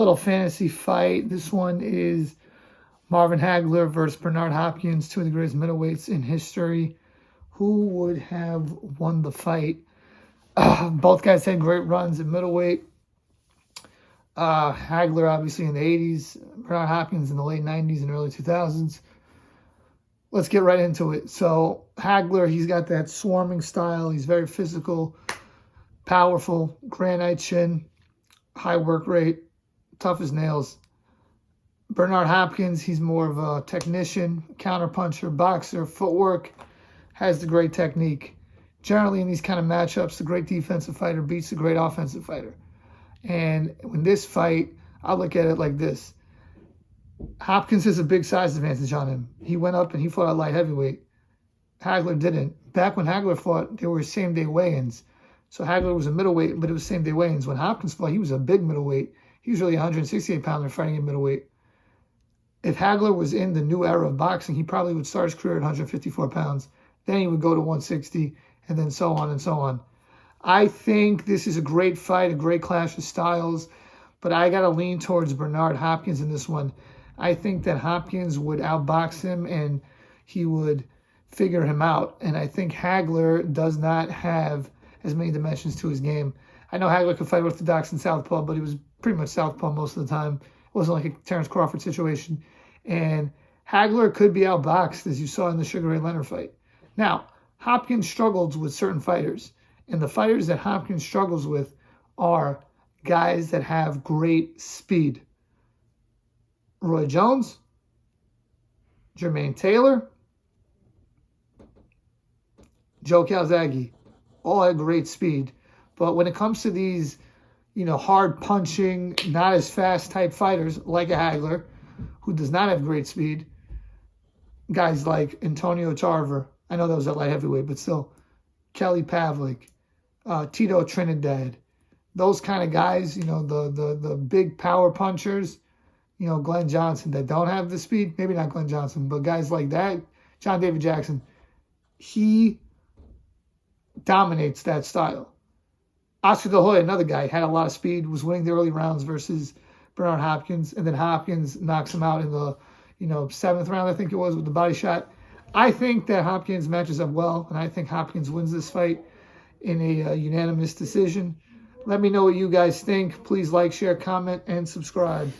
Little fantasy fight. This one is Marvin Hagler versus Bernard Hopkins, two of the greatest middleweights in history. Who would have won the fight? Both guys had great runs at middleweight. Hagler obviously in the 80s, Bernard Hopkins in the late 90s and early 2000s. Let's get right into it. So Hagler, he's got that swarming style. He's very physical, powerful, granite chin, high work rate, tough as nails. Bernard Hopkins, he's more of a technician, counterpuncher, boxer, footwork, has the great technique. Generally in these kind of matchups, the great defensive fighter beats the great offensive fighter. And in this fight, I look at it like this. Hopkins has a big size advantage on him. He went up and he fought at light heavyweight. Hagler didn't. Back when Hagler fought, there were same-day weigh-ins. So Hagler was a middleweight, but it was same-day weigh-ins. When Hopkins fought, he was a big middleweight. He was really a 168-pounder fighting at middleweight. If Hagler was in the new era of boxing, he probably would start his career at 154 pounds. Then he would go to 160, and then so on and so on. I think this is a great fight, a great clash of styles, but I got to lean towards Bernard Hopkins in this one. I think that Hopkins would outbox him and he would figure him out. And I think Hagler does not have as many dimensions to his game. I know Hagler could fight orthodox and southpaw, but he was pretty much southpaw most of the time. It wasn't like a Terrence Crawford situation. And Hagler could be outboxed, as you saw in the Sugar Ray Leonard fight. Now, Hopkins struggles with certain fighters. And the fighters that Hopkins struggles with are guys that have great speed. Roy Jones, Jermaine Taylor, Joe Calzaghe, all had great speed. But when it comes to these, hard punching, not as fast type fighters like a Hagler, who does not have great speed, guys like Antonio Tarver, I know that was at light heavyweight, but still, Kelly Pavlik, Tito Trinidad, those kind of guys, the big power punchers, Glenn Johnson that don't have the speed, maybe not Glenn Johnson, but guys like that, John David Jackson, he dominates that style. Oscar De La Hoya, another guy, had a lot of speed, was winning the early rounds versus Bernard Hopkins, and then Hopkins knocks him out in the, 7th round, I think it was, with the body shot. I think that Hopkins matches up well, and I think Hopkins wins this fight in a unanimous decision. Let me know what you guys think. Please like, share, comment, and subscribe.